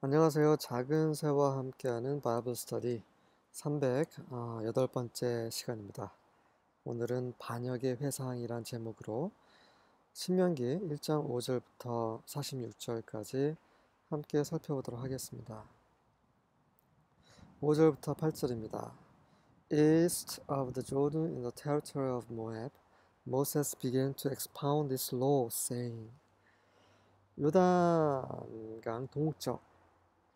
안녕하세요. 작은 새와 함께하는 바이블 스터디 308번째 시간입니다. 오늘은 반역의 회상이란 제목으로 신명기 1장 5절부터 46절까지 함께 살펴보도록 하겠습니다. 5절부터 8절입니다. East of the Jordan in the territory of Moab, Moses began to expound this law, saying, 요단강 동쪽,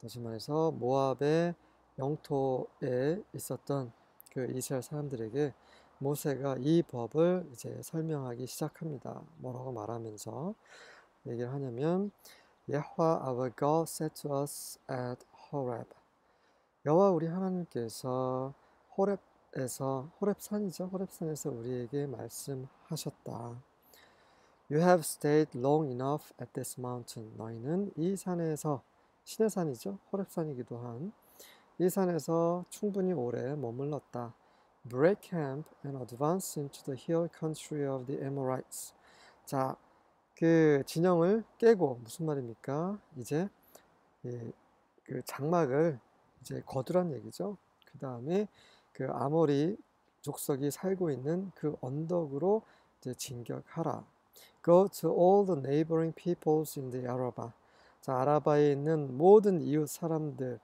다시 말해서 모압의 영토에 있었던 그 이스라엘 사람들에게 모세가 이 법을 이제 설명하기 시작합니다. 뭐라고 말하면서 얘기를 하냐면 여호와 our God said to us at Horeb. 여호와 우리 하나님께서 호렙산이죠. 호렙산에서 우리에게 말씀하셨다. You have stayed long enough at this mountain. 너희는 이 산에서 신의 산이죠. 호렙산이기도 한 이 산에서 충분히 오래 머물렀다. Break camp and advance into the hill country of the Amorites. 자, 그 진영을 깨고 무슨 말입니까? 이제 그 장막을 이제 거두란 얘기죠. 그 다음에 그 아모리 족속이 살고 있는 그 언덕으로 이제 진격하라. Go to all the neighboring peoples in the Araba. 자, 아라바에 있는 모든 이웃 사람들,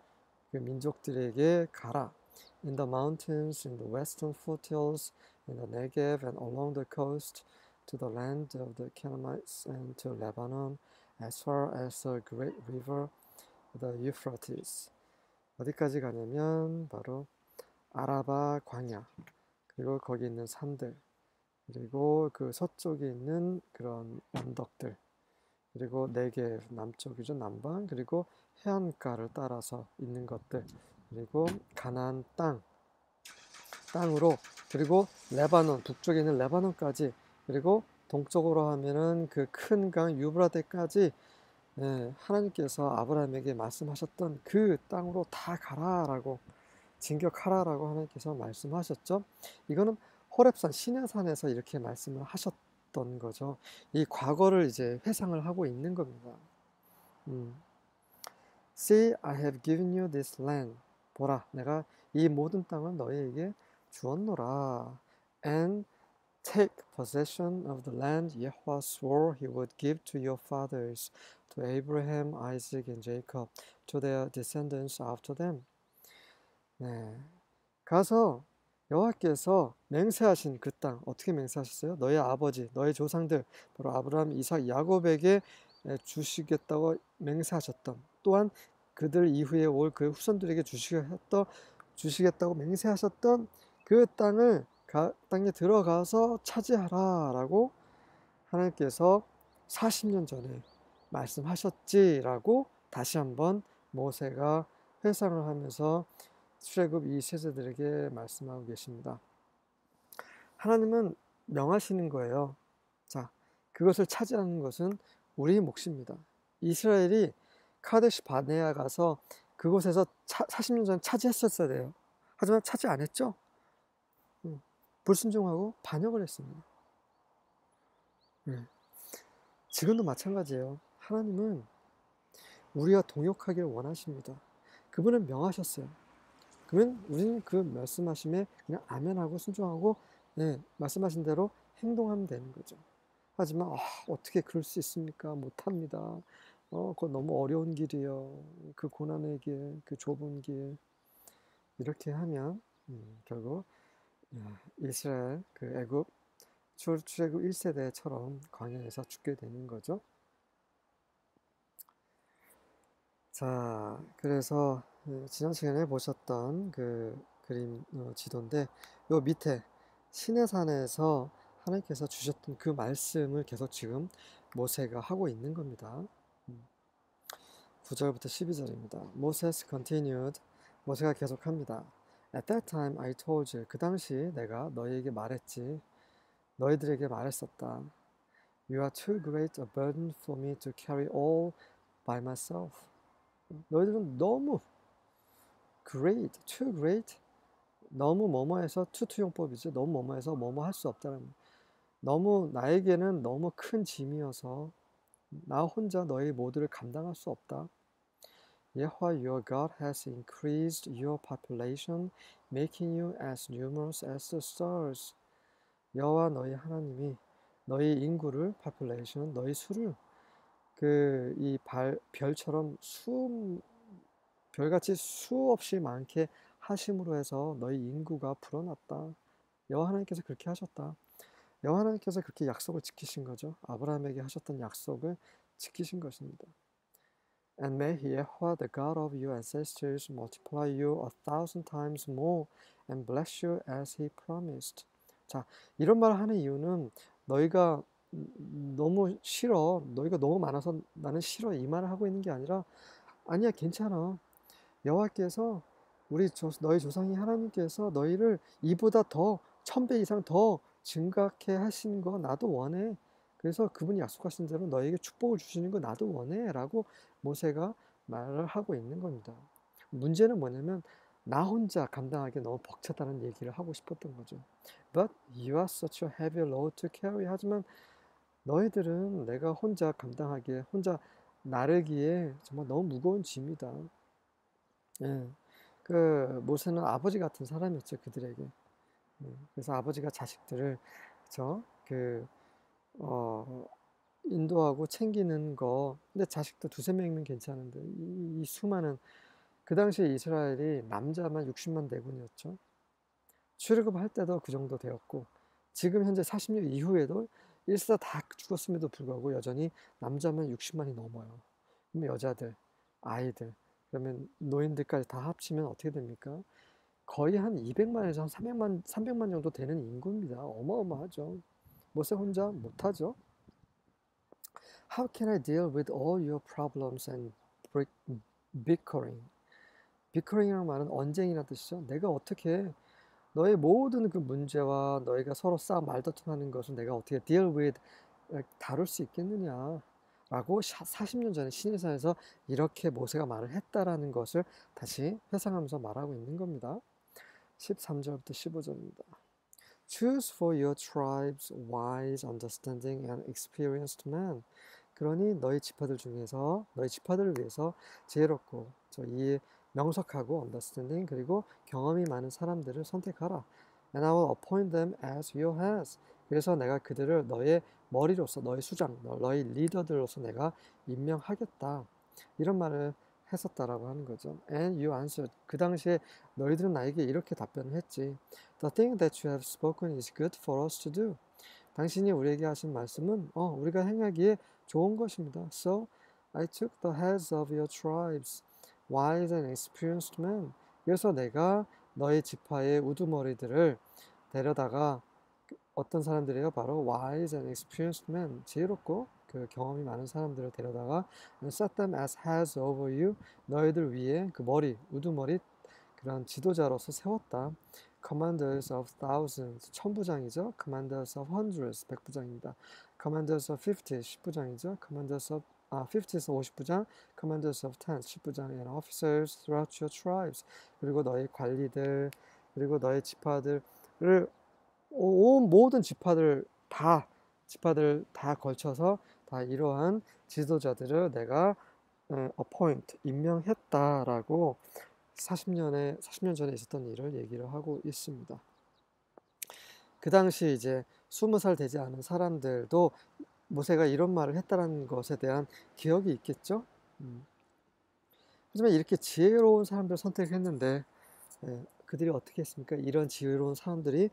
그 민족들에게 가라. In the mountains, in the western foothills, in the Negev and along the coast, to the land of the Canaanites and to Lebanon, as far as the great river, the Euphrates. 어디까지 가냐면 바로 아라바 광야, 그리고 거기 있는 산들, 그리고 그 서쪽에 있는 그런 언덕들, 그리고 네게 남쪽이죠, 남방, 그리고 해안가를 따라서 있는 것들, 그리고 가나안 땅으로, 그리고 레바논, 북쪽에 있는 레바논까지, 그리고 동쪽으로 하면은 그 큰 강 유브라데까지 하나님께서 아브라함에게 말씀하셨던 그 땅으로 다 가라라고, 진격하라라고 하나님께서 말씀하셨죠. 이거는 호렙산 시내산에서 이렇게 말씀을 하셨던 거죠. 이 과거를 이제 회상을 하고 있는 겁니다. See, I have given you this land. 보라, 내가 이 모든 땅을 너희에게 주었노라. And take possession of the land Yahweh swore he would give to your fathers, to Abraham, Isaac, and Jacob, to their descendants after them. 네, 가서 여호와께서 맹세하신 그 땅, 어떻게 맹세하셨어요? 너희 아버지, 너희 조상들, 바로 아브라함, 이삭, 야곱에게 주시겠다고 맹세하셨던, 또한 그들 이후에 올 그 후손들에게 주시겠다고 맹세하셨던 그 땅에 들어가서 차지하라라고 하나님께서 40년 전에 말씀하셨지라고 다시 한번 모세가 회상을 하면서 출애굽 이 세대들에게 말씀하고 계십니다. 하나님은 명하시는 거예요. 자, 그것을 차지하는 것은 우리의 몫입니다. 이스라엘이 카데시 바네아 가서 그곳에서 40년 전에 차지했었어야 돼요. 하지만 차지 안 했죠. 불순종하고 반역을 했습니다. 지금도 마찬가지예요. 하나님은 우리가 동역하기를 원하십니다. 그분은 명하셨어요. 그러면 우리는 그 말씀하심에 그냥 아멘하고 순종하고 말씀하신 대로 행동하면 되는 거죠. 하지만 어떻게 그럴 수 있습니까? 못합니다. 그거 너무 어려운 길이에요. 그 고난의 길, 그 좁은 길. 이렇게 하면 결국 이스라엘 그 애굽 출애굽 1세대처럼 광야에서 죽게 되는 거죠. 자, 그래서 지난 시간에 보셨던 그 그림 지도인데 요 밑에 시내산에서 하나님께서 주셨던 그 말씀을 계속 지금 모세가 하고 있는 겁니다. 9절부터 12절입니다. Moses continued. 모세가 계속합니다. At that time I told you. 그 당시 내가 너희에게 말했지. 너희들에게 말했었다. You are too great a burden for me to carry all by myself. 너희들은 너무 great, too great, 너무 뭐뭐해서 투투용법이죠. 너무 뭐뭐해서 뭐뭐 할 수 없다는, 너무 나에게는 너무 큰 짐이어서 나 혼자 너희 모두를 감당할 수 없다. 여호와 your God has increased your population, making you as numerous as the stars. 여호와 너희 하나님이 너희 인구를 population 너희 수를 그 이 별처럼 별같이 수없이 많게 하심으로 해서 너희 인구가 불어났다. 여호와 하나님께서 그렇게 하셨다. 여호와 하나님께서 그렇게 약속을 지키신 거죠. 아브라함에게 하셨던 약속을 지키신 것입니다. And may Yahweh, the God of your ancestors, multiply you 1,000 times more and bless you as He promised. 자, 이런 말을 하는 이유는 너희가 너무 싫어, 너희가 너무 많아서 나는 싫어 이 말을 하고 있는 게 아니라 아니야 괜찮아. 여호와께서 너희 조상이 하나님께서 너희를 이보다 더 1000배 이상 더 증가케 하시는 거 나도 원해. 그래서 그분이 약속하신 대로 너에게 축복을 주시는 거 나도 원해 라고 모세가 말을 하고 있는 겁니다. 문제는 뭐냐면 나 혼자 감당하기 너무 벅차다는 얘기를 하고 싶었던 거죠. But you are such a heavy load to carry. 하지만 너희들은 내가 혼자 감당하기에 혼자 나르기에 정말 너무 무거운 짐이다. 예. 그 모세는 아버지 같은 사람이었죠, 그들에게. 그래서 아버지가 자식들을 그쵸? 인도하고 챙기는 거. 근데 자식도 두세 명이면 괜찮은데 이 수많은 그 당시에 이스라엘이 남자만 60만 대군이었죠. 출애굽할 때도 그 정도 되었고 지금 현재 40년 이후에도 일사 다 죽었음에도 불구하고 여전히 남자만 60만이 넘어요. 그러면 여자들, 아이들, 그러면 노인들까지 다 합치면 어떻게 됩니까? 거의 한 200만에서 한 300만 정도 되는 인구입니다. 어마어마하죠. 모세 혼자 못하죠. How can I deal with all your problems and bickering? bickering이라는 말은 언쟁이라는 뜻이죠. 내가 어떻게 너의 모든 그 문제와 너희가 서로 싸움 말다툼하는 것을 내가 어떻게 deal with 다룰 수 있겠느냐 라고 40년 전에 시내산에서 이렇게 모세가 말을 했다라는 것을 다시 회상하면서 말하고 있는 겁니다. 13절부터 15절입니다. Choose for your tribes wise, understanding and experienced men. 그러니 너희 지파들 중에서 너희 지파들을 위해서 지혜롭고 이 명석하고 understanding 그리고 경험이 많은 사람들을 선택하라. And I will appoint them as your heads. 그래서 내가 그들을 너의 머리로서 너의 수장, 너희 리더들로서 내가 임명하겠다. 이런 말을 했었다라고 하는 거죠. And you answered. 그 당시에 너희들은 나에게 이렇게 답변을 했지. The thing that you have spoken is good for us to do. 당신이 우리에게 하신 말씀은 우리가 행하기에 좋은 것입니다. So I took the heads of your tribes, wise and experienced men. 그래서 내가 너희 지파의 우두머리들을 데려다가 어떤 사람들이에요? 바로 wise and experienced men, 지혜롭고 그 경험이 많은 사람들을 데려다가 and set them as heads over you, 너희들 위에 그 머리, 우두머리 그런 지도자로서 세웠다. Commanders of thousands, 천부장이죠. Commanders of hundreds, 백부장입니다. Commanders of fifty, 십부장이죠. Commanders of 50에서 50부장, Commanders of tens, 10부장, and officers throughout your tribes. 그리고 너희 관리들, 그리고 너희 지파들을 온 모든 지파들 다 걸쳐서 다 이러한 지도자들을 내가 appoint, 임명했다라고 40년 전에 있었던 일을 얘기를 하고 있습니다. 그 당시 이제 20살 되지 않은 사람들도 모세가 이런 말을 했다는 것에 대한 기억이 있겠죠. 하지만 이렇게 지혜로운 사람들을 선택했는데 그들이 어떻게 했습니까? 이런 지혜로운 사람들이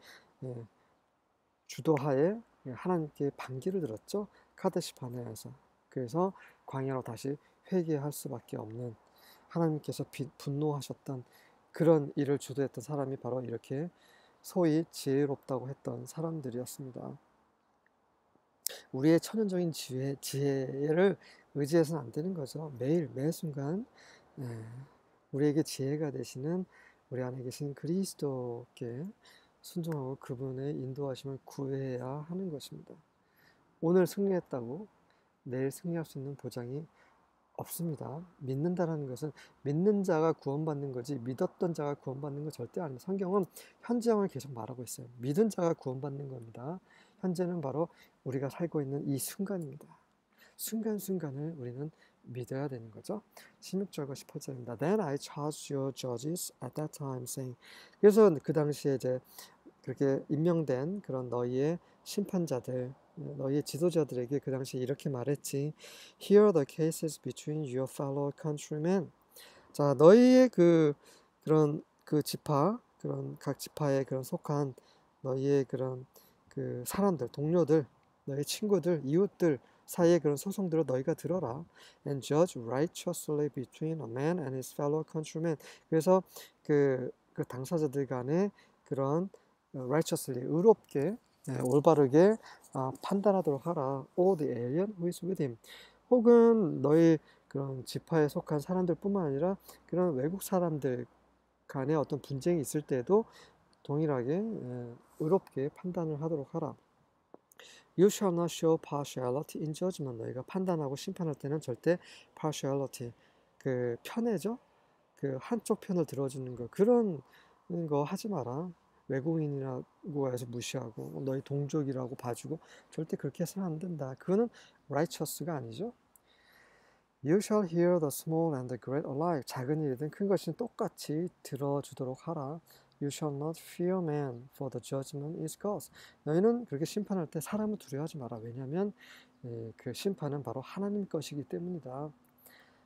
주도하에 하나님께 반기를 들었죠. 카데시 바네아에서. 그래서 광야로 다시 회개할 수밖에 없는 하나님께서 분노하셨던 그런 일을 주도했던 사람이 바로 이렇게 소위 지혜롭다고 했던 사람들이었습니다. 우리의 천연적인 지혜를 의지해서는 안 되는 거죠. 매일 매 순간 우리에게 지혜가 되시는 우리 안에 계신 그리스도께 순종하고 그분의 인도하심을 구해야 하는 것입니다. 오늘 승리했다고 내일 승리할 수 있는 보장이 없습니다. 믿는다라는 것은 믿는 자가 구원받는 거지 믿었던 자가 구원받는 건 절대 아닙니다. 성경은 현재형을 계속 말하고 있어요. 믿은 자가 구원받는 겁니다. 현재는 바로 우리가 살고 있는 이 순간입니다. 순간순간을 우리는 믿어야 되는 거죠. 16절과 18절입니다. Then I charged your judges at that time, saying. 그래서 그 당시에 이제 그렇게 임명된 그런 너희의 심판자들, 너희의 지도자들에게 그 당시에 이렇게 말했지. Here are the cases between your fellow countrymen. 자, 너희의 그런 그 지파, 그런 각 지파에 그런 속한 너희의 그런 그 사람들, 동료들, 너희 친구들, 이웃들 사이의 그런 소송들을 너희가 들어라. And judge righteously between a man and his fellow countrymen. 그래서 그 당사자들 간에 그런 righteously, 의롭게, 올바르게 판단하도록 하라. All the alien who is with him. 혹은 너희 그런 지파에 속한 사람들뿐만 아니라 그런 외국 사람들 간에 어떤 분쟁이 있을 때에도 동일하게 의롭게 판단을 하도록 하라. You shall not show partiality in judgment. 너희가 판단하고 심판할 때는 절대 partiality, 그 편애죠. 그 한쪽 편을 들어주는 거, 그런 거 하지 마라. 외국인이라고 해서 무시하고 너희 동족이라고 봐주고 절대 그렇게 해서는 안 된다. 그거는 righteous가 아니죠. You shall hear the small and the great alike. 작은 일이든 큰 것이든 똑같이 들어주도록 하라. You shall not fear man, for the judgment is God's. 너희는 그렇게 심판할 때 사람을 두려워하지 마라. 왜냐하면 그 심판은 바로 하나님 것이기 때문이다.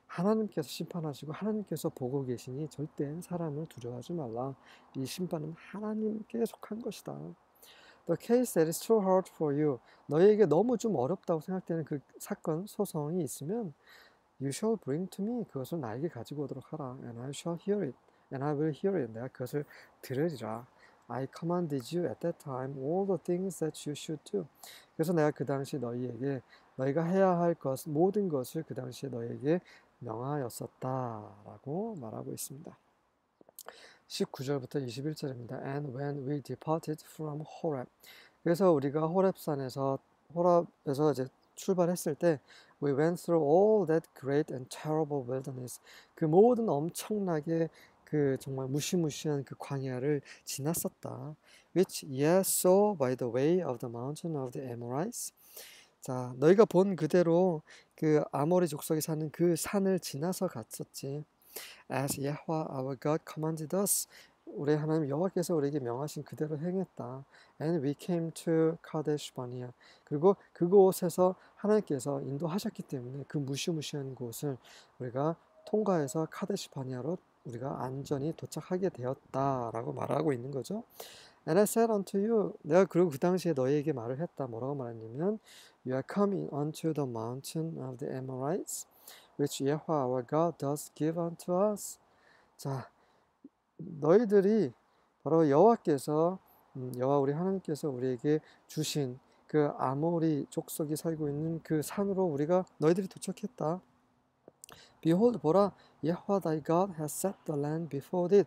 하나님께서 심판하시고 하나님께서 보고 계시니 절대 사람을 두려워하지 말라. 이 심판은 하나님께 속한 것이다. The case that is too hard for you. 너희에게 너무 좀 어렵다고 생각되는 그 사건, 소송이 있으면 You shall bring to me. 그것을 나에게 가지고 오도록 하라. And I shall hear it. And I will hear it. 내가 그것을 들으리라. I commanded you at that time all the things that you should do. 그래서 내가 그 당시 너희에게 너희가 해야 할 것, 모든 것을 그 당시에 너희에게 명하였었다라고 말하고 있습니다. 19절부터 21절입니다. And when we departed from Horeb. 그래서 우리가 호렙산에서 이제 출발했을 때 we went through all that great and terrible wilderness. 그 모든 엄청나게 그 정말 무시무시한 그 광야를 지났었다. Which ye saw by the way of the mountain of the Amorites. 자, 너희가 본 그대로 그 아모리 족속이 사는 그 산을 지나서 갔었지. As Yahweh our God commanded us. 우리 하나님 여호와께서 우리에게 명하신 그대로 행했다. And we came to Kadesh Barnea. 그리고 그곳에서 하나님께서 인도하셨기 때문에 그 무시무시한 곳을 우리가 통과해서 카데시 바니아로 우리가 안전히 도착하게 되었다라고 말하고 있는 거죠. And I said unto you, 내가 그리고 그 당시에 너희에게 말을 했다. 뭐라고 말했냐면, You are coming unto the mountain of the Amorites, which Yahweh our God does give unto us. 자, 너희들이 바로 여호와께서 여호와 우리 하나님께서 우리에게 주신 그 아모리 족속이 살고 있는 그 산으로 우리가 너희들이 도착했다. Behold, 보라, Yahweh thy God has set the land before thee.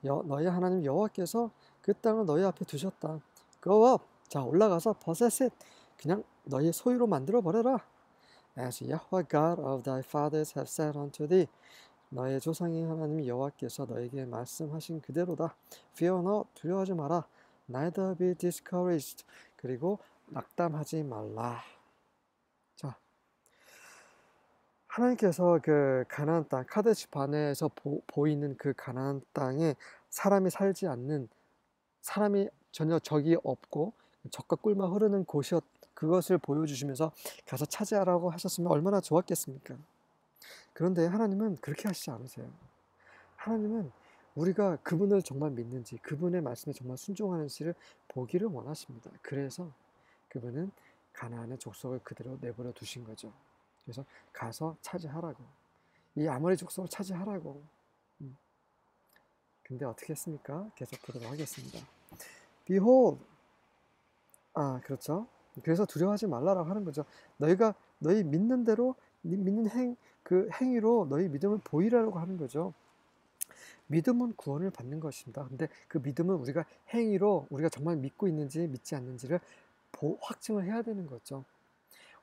너희 하나님 여호와께서 그 땅을 너희 앞에 두셨다. Go up. 자, 올라가서 possess it. 그냥 너희의 소유로 만들어 버려라. As Yahweh God of thy fathers have said unto thee. 너의 조상의 하나님 여호와께서 너에게 말씀하신 그대로다. Fear not, 두려워하지 마라. Neither be discouraged. 그리고 낙담하지 말라. 자, 하나님께서 그 가나안 땅, 카데시 바네에서 보이는 그 가나안 땅에 사람이 살지 않는, 사람이 전혀 적이 없고 적과 꿀만 흐르는 곳이었, 그것을 보여주시면서 가서 차지하라고 하셨으면 얼마나 좋았겠습니까? 그런데 하나님은 그렇게 하시지 않으세요. 하나님은 우리가 그분을 정말 믿는지, 그분의 말씀에 정말 순종하는지를 보기를 원하십니다. 그래서 그분은 가나안의 족속을 그대로 내버려 두신 거죠. 그래서 가서 차지하라고, 이 아모리 족속을 차지하라고. 근데 어떻게 했습니까? 계속 보도록 하겠습니다. Behold, 그렇죠. 그래서 두려워하지 말라라고 하는 거죠. 너희 믿는 대로, 믿는 그 행위로 너희 믿음을 보이라고 하는 거죠. 믿음은 구원을 받는 것입니다. 근데 그 믿음은 우리가 행위로 우리가 정말 믿고 있는지 믿지 않는지를 확증을 해야 되는 거죠.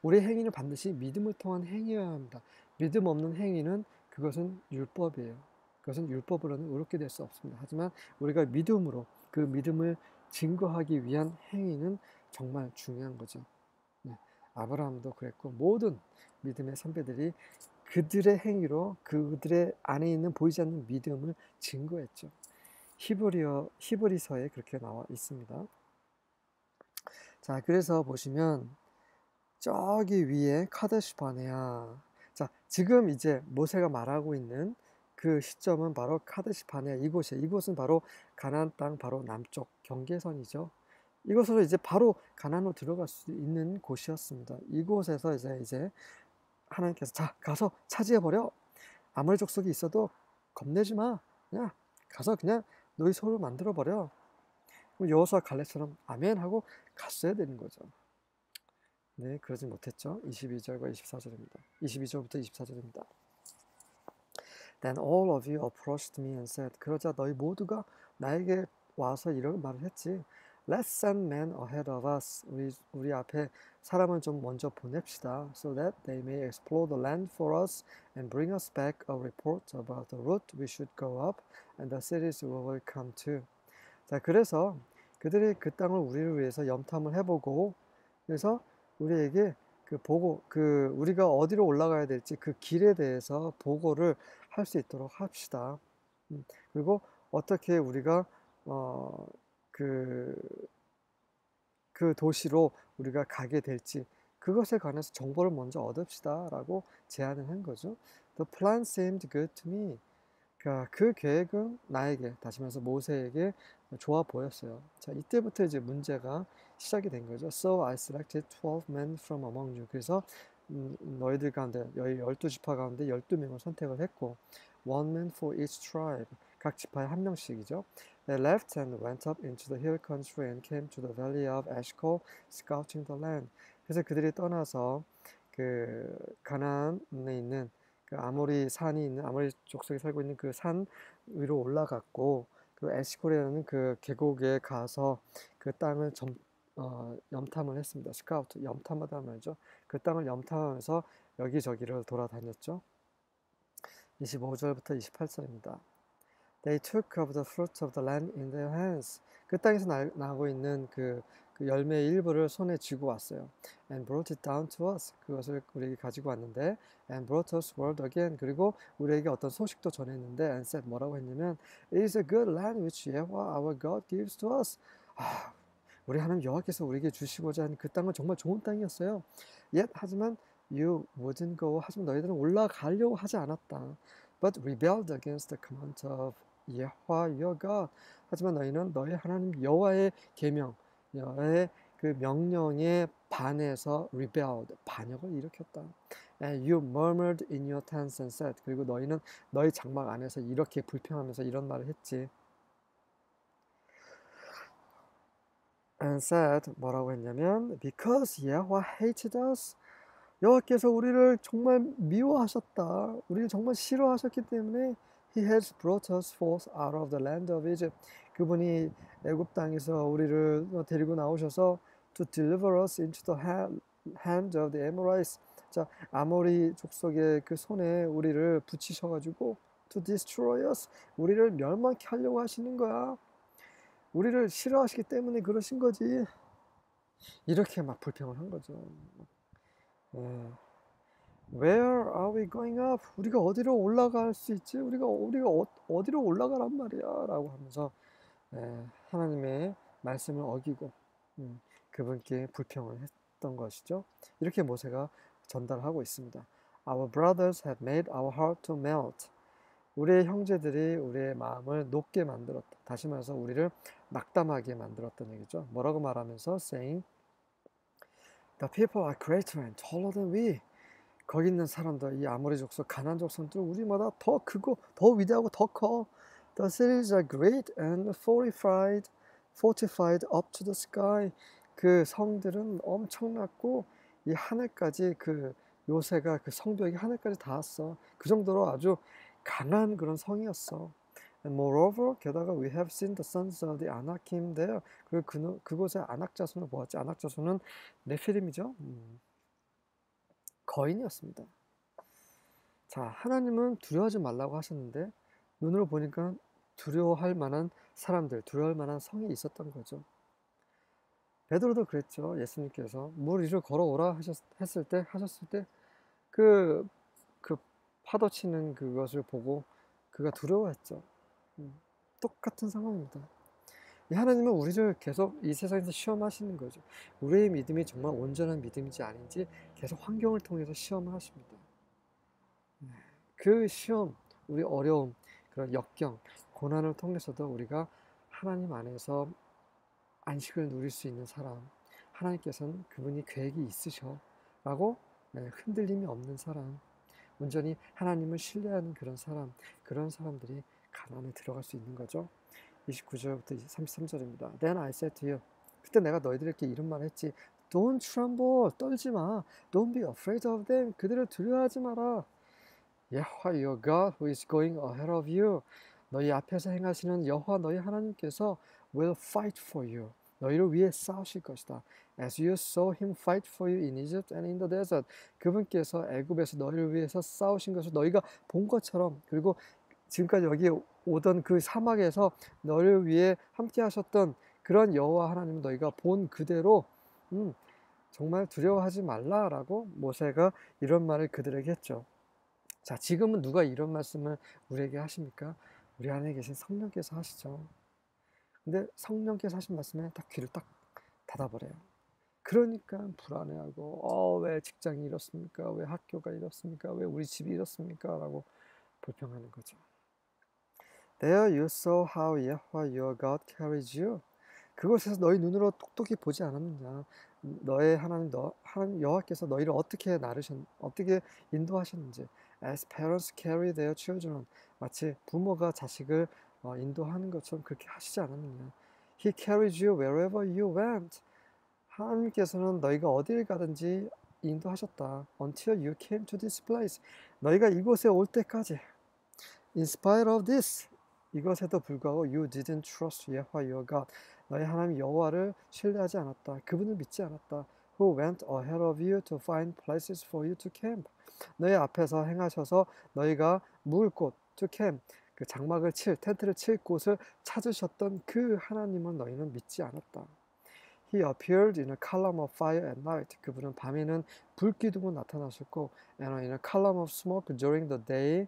우리의 행위는 반드시 믿음을 통한 행위여야 합니다. 믿음 없는 행위는 그것은 율법이에요. 그것은 율법으로는 의롭게 될 수 없습니다. 하지만 우리가 믿음으로 그 믿음을 증거하기 위한 행위는 정말 중요한 거죠. 네, 아브라함도 그랬고 모든 믿음의 선배들이 그들의 행위로 그들의 안에 있는 보이지 않는 믿음을 증거했죠. 히브리서에 그렇게 나와 있습니다. 자, 그래서 보시면 저기 위에 카데시 바네아. 자, 지금 이제 모세가 말하고 있는 그 시점은 바로 카데시 바네아 이곳이에요. 이곳은 바로 가나안 땅 바로 남쪽 경계선이죠. 이곳으로 이제 바로 가나안으로 들어갈 수 있는 곳이었습니다. 이곳에서 이제 하나님께서 자, 가서 차지해 버려. 아무리 족속이 있어도 겁내지 마. 그냥 가서 그냥 너희 소를 만들어 버려. 그럼 여호수아 갈렙처럼 아멘 하고 갔어야 되는 거죠. 네, 그러지 못했죠. 22절과 24절입니다. 22절부터 24절입니다. Then all of you approached me and said, 그러자 너희 모두가 나에게 와서 이런 말을 했지. Let's send men ahead of us. 우리 앞에 사람을 좀 먼저 보냅시다. So that they may explore the land for us and bring us back a report about the route we should go up and the cities we will come to. 자, 그래서 그들이 그 땅을 우리를 위해서 염탐을 해보고, 그래서 우리에게 우리가 어디로 올라가야 될지 그 길에 대해서 보고를 할 수 있도록 합시다. 그리고 어떻게 우리가 그 도시로 우리가 가게 될지 그것에 관해서 정보를 먼저 얻읍시다라고 제안을 한 거죠. The plan seemed good to me. 그 계획은 나에게, 다시 말해서 모세에게 좋아 보였어요. 자, 이때부터 이제 문제가 시작이 된 거죠. So I selected 12 men from among you. 그래서 너희들 가운데, 12지파 가운데 12명을 선택을 했고, one man for each tribe. 각 지파에 한 명씩이죠. They left and went up into the hill country and came to the valley of Eshcol, scouting the land. 그래서 그들이 떠나서 그 가나안에 있는 그 아모리 산이 있는 아모리 족속이 살고 있는 그 산 위로 올라갔고, 그 에시콜이라는 그 계곡에 가서 그 땅을 염탐을 했습니다. 스카우트, 염탐하다 말이죠. 그 땅을 염탐하면서 여기저기를 돌아다녔죠. 25절부터 28절입니다. They took of the fruit of the land in their hands. 그 땅에서 나고 있는 그 열매의 일부를 손에 쥐고 왔어요. And brought it down to us. 그것을 우리에게 가지고 왔는데, and brought us word again. 그리고 우리에게 어떤 소식도 전했는데, and said 뭐라고 했냐면, it is a good land which Yahweh our God gives to us. 우리 하나님 여호와께서 우리에게 주시고자 한 그 땅은 정말 좋은 땅이었어요. Yet 하지만 you wouldn't go. 하지만 너희들은 올라가려고 하지 않았다. But rebelled against the command of Yahweh your God. 하지만 너희는 너희 하나님 여호와의 계명, 여호와의 그 명령에 반해서 rebelled, 반역을 일으켰다. And you murmured in your tents and said. 그리고 너희는 너희 장막 안에서 이렇게 불평하면서 이런 말을 했지. And said, 뭐라고 했냐면, because Yahweh hated us. 여호와께서 우리를 정말 미워하셨다. 우리를 정말 싫어하셨기 때문에 He has brought us forth out of the land of Egypt. 그분이 애굽 땅에서 우리를 데리고 나오셔서 to deliver us into the hand of the Amorites. 자, 아모리 족속의 그 손에 우리를 붙이셔가지고 to destroy us. 우리를 멸망케 하려고 하시는 거야. 우리를 싫어하시기 때문에 그러신 거지. 이렇게 막 불평을 한 거죠. Where are we going up? 우리가 어디로 올라갈 수 있지? 우리가 어디로 올라가란 말이야? 라고 하면서 하나님의 말씀을 어기고 그분께 불평을 했던 것이죠. 이렇게 모세가 전달하고 있습니다. Our brothers have made our heart to melt. 우리의 형제들이 우리의 마음을 녹게 만들었다. 다시 말해서 우리를 낙담하게 만들었던 얘기죠. 뭐라고 말하면서 saying, The people are greater and taller than we. 거기 있는 사람들, 이 아모리 족속, 가나안 족속들 우리마다 더 크고 더 위대하고 더 커. The cities are great and fortified up to the sky. 그 성들은 엄청났고 이 하늘까지 그 요새가 그 성벽이 하늘까지 닿았어. 그 정도로 아주 강한 그런 성이었어. And moreover, 게다가 we have seen the sons of the Anakim there. 그리고 그곳에 아낙 자손을 보았지. 아낙 자손은 네피림이죠. 거인이었습니다. 자, 하나님은 두려워하지 말라고 하셨는데 눈으로 보니까 두려워할 만한 사람들, 두려워할 만한 성이 있었던 거죠. 베드로도 그랬죠. 예수님께서 물 위를 걸어오라 하셨을 때 그 파도 치는 그것을 보고 그가 두려워했죠. 똑같은 상황입니다. 이 하나님은 우리를 계속 이 세상에서 시험하시는 거죠. 우리의 믿음이 정말 온전한 믿음인지 아닌지 계속 환경을 통해서 시험을 하십니다. 그 시험, 우리 어려움, 그런 역경, 고난을 통해서도 우리가 하나님 안에서 안식을 누릴 수 있는 사람, 하나님께서는 그분이 계획이 있으셔 라고 흔들림이 없는 사람, 온전히 하나님을 신뢰하는 그런 사람, 그런 사람들이 가나안에 들어갈 수 있는 거죠. 29절부터 33절입니다. Then I said to you, 그때 내가 너희들에게 이런 말 했지. Don't tremble, 떨지 마. Don't be afraid of them, 그들을 두려워하지 마라. 여호와 your God who is going ahead of you, 너희 앞에서 행하시는 여호와 너희 하나님께서 will fight for you, 너희를 위해 싸우실 것이다. As you saw him fight for you in Egypt and in the desert, 그분께서 애굽에서 너희를 위해서 싸우신 것을 너희가 본 것처럼, 그리고 지금까지 여기 오던 그 사막에서 너희를 위해 함께 하셨던 그런 여호와 하나님 너희가 본 그대로 정말 두려워하지 말라라고 모세가 이런 말을 그들에게 했죠. 자, 지금은 누가 이런 말씀을 우리에게 하십니까? 우리 안에 계신 성령께서 하시죠. 근데 성령께서 하신 말씀에 딱 귀를 딱 닫아버려요. 그러니까 불안해하고 왜 직장이 이렇습니까? 왜 학교가 이렇습니까? 왜 우리 집이 이렇습니까? 라고 불평하는 거죠. There you saw how Yahweh your God carried you. 그곳에서 너희 눈으로 똑똑히 보지 않았느냐? 너의 하나님 여호와께서 너희를 어떻게 어떻게 인도하셨는지. As parents carry their children, 마치 부모가 자식을 인도하는 것처럼 그렇게 하시지 않았느냐? He carried you wherever you went. 하나님께서는 너희가 어딜 가든지 인도하셨다. Until you came to this place. 너희가 이곳에 올 때까지. In spite of this, 이것에도 불구하고 you didn't trust Yahweh your God. 너희 하나님 여호와를 신뢰하지 않았다. 그분을 믿지 않았다. Who went ahead of you to find places for you to camp. 너희 앞에서 행하셔서 너희가 묵을 곳, to camp, 그 장막을 텐트를 칠 곳을 찾으셨던 그 하나님을 너희는 믿지 않았다. He appeared in a column of fire at night. 그분은 밤에는 불기둥으로 나타나셨고, and in a column of smoke during the day.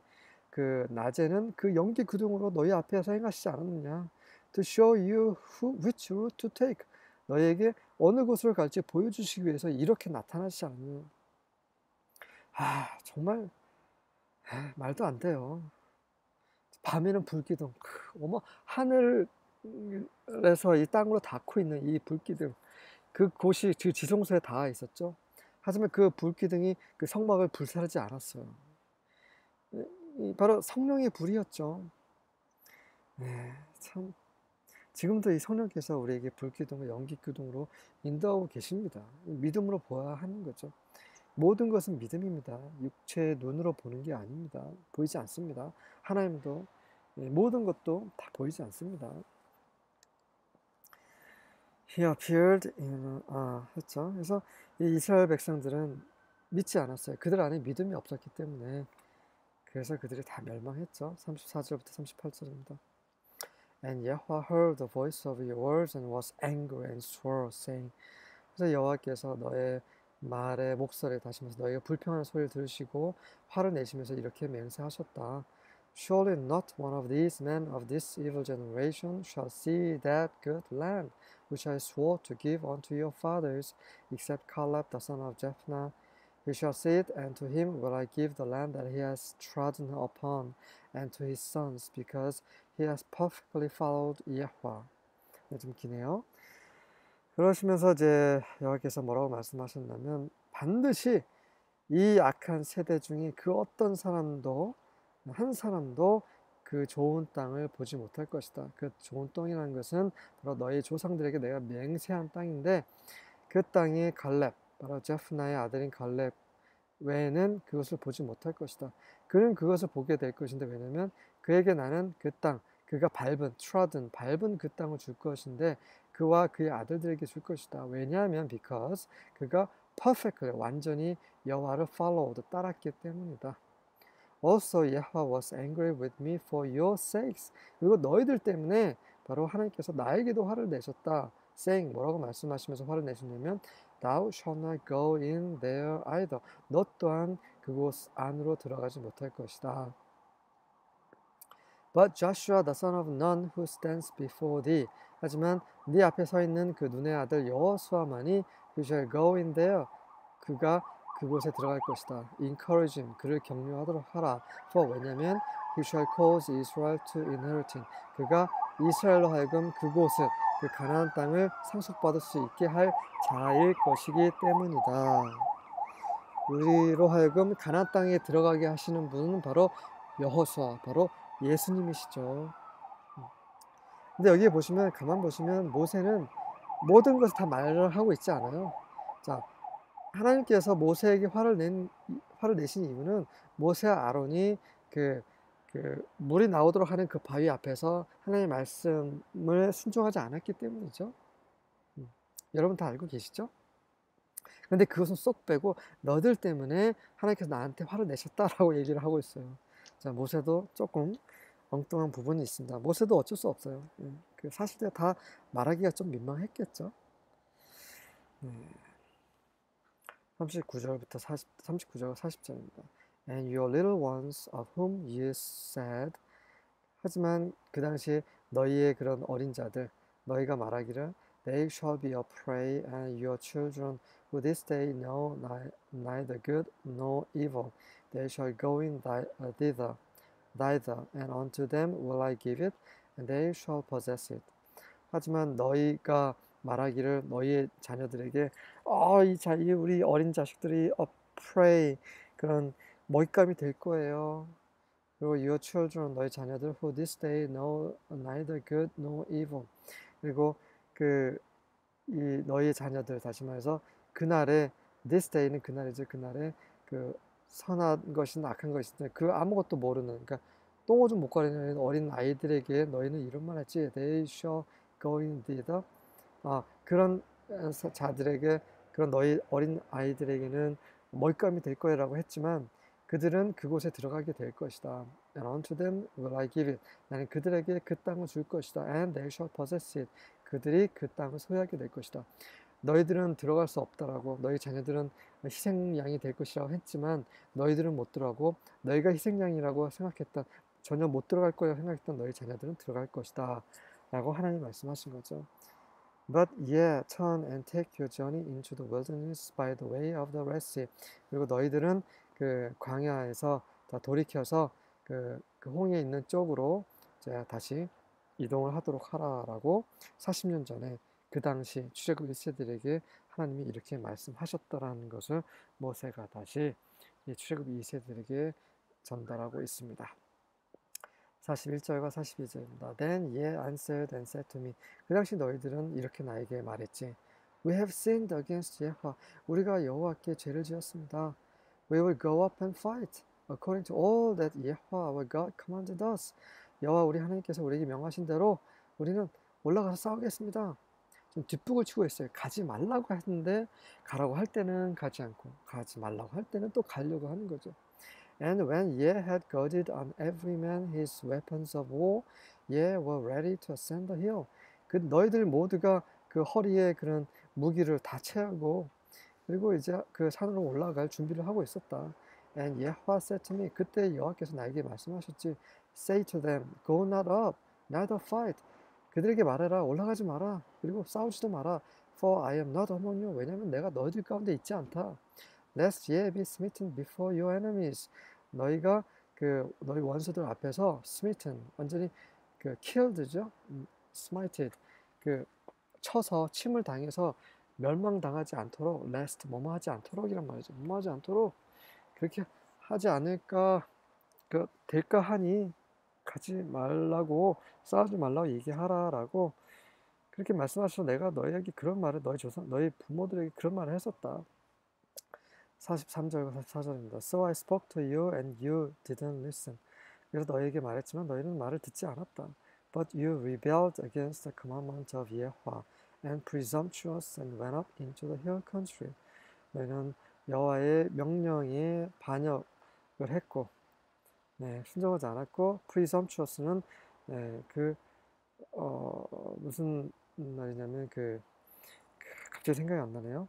그 낮에는 그 연기 기둥으로 너희 앞에서 행하시지 않았느냐? To show you which route to take. 너희에게 어느 곳을 갈지 보여주시기 위해서 이렇게 나타나시지 않느냐? 정말 말도 안 돼요. 밤에는 불기둥, 어머 하늘에서 이 땅으로 닿고 있는 이 불기둥, 그 곳이 그 지성소에 닿아 있었죠. 하지만 그 불기둥이 그 성막을 불사르지 않았어요. 바로 성령의 불이었죠. 참 지금도 이 성령께서 우리에게 불기둥을 연기기둥으로 인도하고 계십니다. 믿음으로 보아야 하는 거죠. 모든 것은 믿음입니다. 육체의 눈으로 보는 게 아닙니다. 보이지 않습니다. 하나님도 모든 것도 다 보이지 않습니다. He appeared in 했죠. 그래서 이 이스라엘 백성들은 믿지 않았어요. 그들 안에 믿음이 없었기 때문에. 그래서 그들이 다 멸망했죠. 34절부터 38절입니다. And Yahweh heard the voice of your words and was angry and swore, saying. 그래서 여호와께서 너의 말의 목소리를 다시면서 너희가 불평하는 소리를 들으시고 화를 내시면서 이렇게 맹세하셨다. Surely not one of these men of this evil generation shall see that good land which I swore to give unto your fathers, except Caleb the son of Jephunneh. He shall see it, and to him will I give the land that he has trodden upon, and to his sons, because he has perfectly followed Yahweh. 좀 기네요. 그러시면서 이제 여호와께서 뭐라고 말씀하셨냐면 반드시 이 악한 세대 중에 그 어떤 사람도 한 사람도 그 좋은 땅을 보지 못할 것이다. 그 좋은 땅이라는 것은 바로 너희 조상들에게 내가 맹세한 땅인데 그 땅이 갈렙, 바로 제프나의 아들인 갈렙 외에는 그것을 보지 못할 것이다. 그는 그것을 보게 될 것인데 왜냐면 그에게 나는 그 땅, 그가 밟은 그 땅을 줄 것인데 그와 그의 아들들에게 줄 것이다. 왜냐하면 because 그가 perfectly 완전히 여호와를 followed 따랐기 때문이다. Also Yahweh was angry with me for your sakes. 그리고 너희들 때문에 바로 하나님께서 나에게도 화를 내셨다. saying 뭐라고 말씀하시면서 화를 내셨냐면 Thou shalt not go in there either. 너 또한 그곳 안으로 들어가지 못할 것이다. But Joshua the son of Nun who stands before thee. 하지만 네 앞에 서 있는 그 눈의 아들 여호수아만이 you shall go in there. 그가 그곳에 들어갈 것이다. Encourage him. 그를 격려하도록 하라. For 왜냐면 he shall cause Israel to inherit it. 그가 이스라엘로 하여금 그곳을 그 가나안 땅을 상속받을 수 있게 할 자일 것이기 때문이다. 우리로 하여금 가나안 땅에 들어가게 하시는 분은 바로 여호수아, 바로 예수님이시죠. 근데 여기에 보시면 가만 보시면 모세는 모든 것을 다 말을 하고 있지 않아요. 자, 하나님께서 모세에게 화를 내신 이유는 모세와 아론이 그 물이 나오도록 하는 그 바위 앞에서 하나님의 말씀을 순종하지 않았기 때문이죠. 여러분 다 알고 계시죠? 근데 그것은 쏙 빼고 너들 때문에 하나님께서 나한테 화를 내셨다라고 얘기를 하고 있어요. 자, 모세도 조금 엉뚱한 부분이 있습니다. 모세도 어쩔 수 없어요. 그 사실 다 말하기가 좀 민망했겠죠. 39절부터 39절 40절입니다. And your little ones of whom you said 하지만 그 당시에 너희의 그런 어린 자들 너희가 말하기를 They shall be a prey and your children who this day know neither good nor evil they shall go in thither and unto them will I give it and they shall possess it. 하지만 너희가 말하기를 너희의 자녀들에게 이 우리 어린 자식들이 a prey 그런 먹잇감이 될 거예요. 그리고 your children 너희 자녀들 who this day know neither good nor evil. 그리고 이 너희의 자녀들 다시 말해서 그날에 this day는 그날이죠. 그날에 그 선한 것이나 악한 것이나 그 아무것도 모르는 그러니까 똥오줌 못 가리는 어린 아이들에게 너희는 이런 말 했지. They shall go in thither. 그런 자들에게 그런 너희 어린 아이들에게는 먹잇감이 될 거라고 했지만 그들은 그곳에 들어가게 될 것이다. And unto them will I give it. 나는 그들에게 그 땅을 줄 것이다. And they shall possess it. 그들이 그 땅을 소유하게 될 것이다. 너희들은 들어갈 수 없다라고 너희 자녀들은 희생양이 될 것이라고 했지만 너희들은 못 들어가고 너희가 희생양이라고 생각했던 전혀 못 들어갈 거라고 생각했던 너희 자녀들은 들어갈 것이다 라고 하나님 말씀하신 거죠. But turn and take your journey into the wilderness by the way of the Red Sea. 그리고 너희들은 그 광야에서 다 돌이켜서 그 홍해 있는 쪽으로 다시 이동을 하도록 하라라고 40년 전에 그 당시 출애굽 1세들에게 하나님이 이렇게 말씀하셨다라는 것을 모세가 다시 출애굽 2세들에게 전달하고 있습니다. 41절과 42절입니다. Then ye answered and said to me. 그 당시 너희들은 이렇게 나에게 말했지. We have sinned against Yahweh. 우리가 여호와께 죄를 지었습니다. We will go up and fight according to all that Yahweh our God commanded us. 여호와 우리 하나님께서 우리에게 명하신 대로 우리는 올라가서 싸우겠습니다. 좀 뒷북을 치고 있어요. 가지 말라고 했는데 가라고 할 때는 가지 않고 가지 말라고 할 때는 또 가려고 하는 거죠. And when ye had girded on every man his weapons of war, ye were ready to ascend the hill. 그 너희들 모두가 그 허리에 그런 무기를 다 채우고 그리고 이제 그 산으로 올라갈 준비를 하고 있었다. And Yahweh said to me, 그때 여호와께서 나에게 말씀하셨지. Say to them, go not up, neither fight. 그들에게 말해라, 올라가지 마라, 그리고 싸우지도 마라. For I am not among you. 왜냐하면 내가 너희들 가운데 있지 않다. Lest ye be smitten before your enemies. 너희가 너희 원수들 앞에서 smitten 완전히 killed죠. smited 쳐서 침을 당해서 멸망당하지 않도록 lest 뭐뭐하지 않도록이란 말이죠. 뭐뭐하지 않도록 그렇게 하지 않을까 될까 하니 가지 말라고 싸우지 말라고 얘기하라라고 그렇게 말씀하셔서 내가 너희에게 그런 말을 너희 부모들에게 그런 말을 했었다. 43절과 44절입니다. So I spoke to you and you didn't listen. 그래서 너희에게 말했지만 너희는 말을 듣지 않았다. But you rebelled against the commandment of Yahweh and presumptuous and went up into the hill country. 너희는 여호와의 명령에 반역을 했고 순종하지 않았고 presumptuous는 무슨 말이냐면 갑자기 생각이 안 나네요.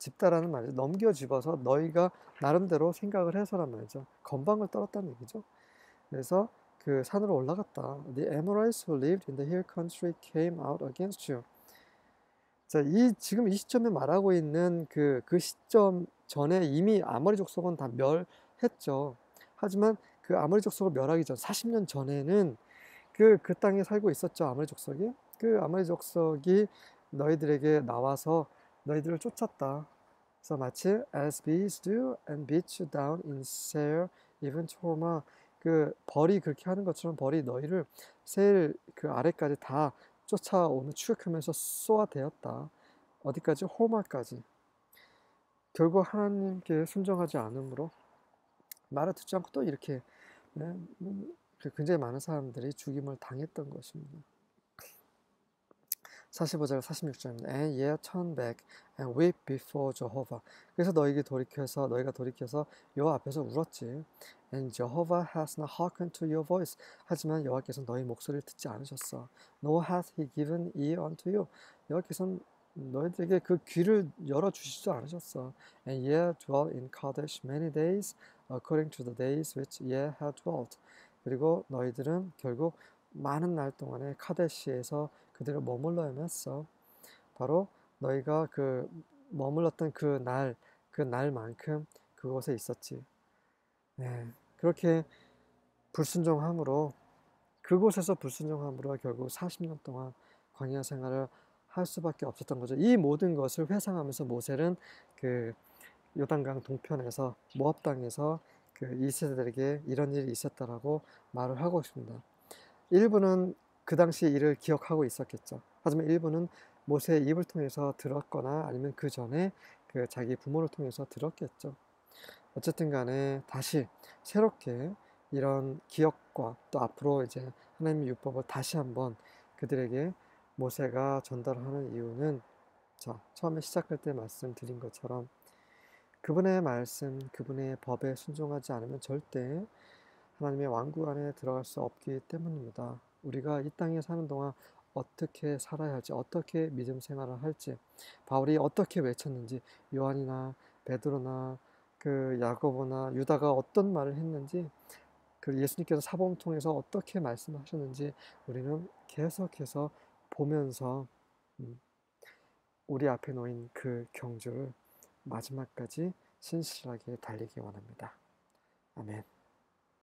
집다라는 말이죠. 넘겨집어서 너희가 나름대로 생각을 해서란 말이죠. 건방을 떨었다는 얘기죠. 그래서 그 산으로 올라갔다. The Amorites who lived in the hill country came out against you. 자, 지금 이 시점에 말하고 있는 그 시점 전에 이미 아모리 족속은 다 멸했죠. 하지만 그 아모리 족속을 멸하기 전 40년 전에는 그 땅에 살고 있었죠. 아모리 족속이. 그 아모리 족속이 너희들에게 나와서 너희들을 쫓았다. 그래서 마치 as bees do and beat you down in Seir, even to Hormah. 그 벌이 그렇게 하는 것처럼 벌이 너희를 세일 그 아래까지 다 쫓아오는 추격하면서 쏘아대었다. 어디까지? 호마까지. 결국 하나님께 순종하지 않으므로 말을 듣지 않고 또 이렇게 굉장히 많은 사람들이 죽임을 당했던 것입니다. 45절 46절입니다. And ye turn back and weep before Jehovah. 그래서 너희가 돌이켜서 여호와 앞에서 울었지. And Jehovah has not hearkened to your voice. 하지만 여호와께서 너희 목소리를 듣지 않으셨어. Nor hath he given ear unto you. 여호와께서는 너희들에게 그 귀를 열어주시지도 않으셨어. And ye dwell in Kadesh many days, according to the days which ye have dwelt. 그리고 너희들은 결국 많은 날 동안에 카데시에서 그대로 머물러야만 했어. 바로 너희가 그 머물렀던 그날만큼 그곳에 있었지. 네, 그렇게 불순종함으로 그곳에서 불순종함으로 결국 40년 동안 광야 생활을 할 수밖에 없었던 거죠. 이 모든 것을 회상하면서 모세는 그 요단강 동편에서 모압 땅에서 그 이스라엘에게 이런 일이 있었다라고 말을 하고 있습니다. 일부는 그 당시 일을 기억하고 있었겠죠. 하지만 일부는 모세의 입을 통해서 들었거나 아니면 그 전에 그 자기 부모를 통해서 들었겠죠. 어쨌든 간에 다시 새롭게 이런 기억과 또 앞으로 이제 하나님의 율법을 다시 한번 그들에게 모세가 전달하는 이유는 자, 처음에 시작할 때 말씀드린 것처럼 그분의 말씀, 그분의 법에 순종하지 않으면 절대 하나님의 왕국 안에 들어갈 수 없기 때문입니다. 우리가 이 땅에 사는 동안 어떻게 살아야 할지, 어떻게 믿음 생활을 할지, 바울이 어떻게 외쳤는지, 요한이나 베드로나 그 야고보나 유다가 어떤 말을 했는지, 그 예수님께서 사복음 통해서 어떻게 말씀하셨는지 우리는 계속해서 보면서 우리 앞에 놓인 그 경주를 마지막까지 신실하게 달리기 원합니다. 아멘.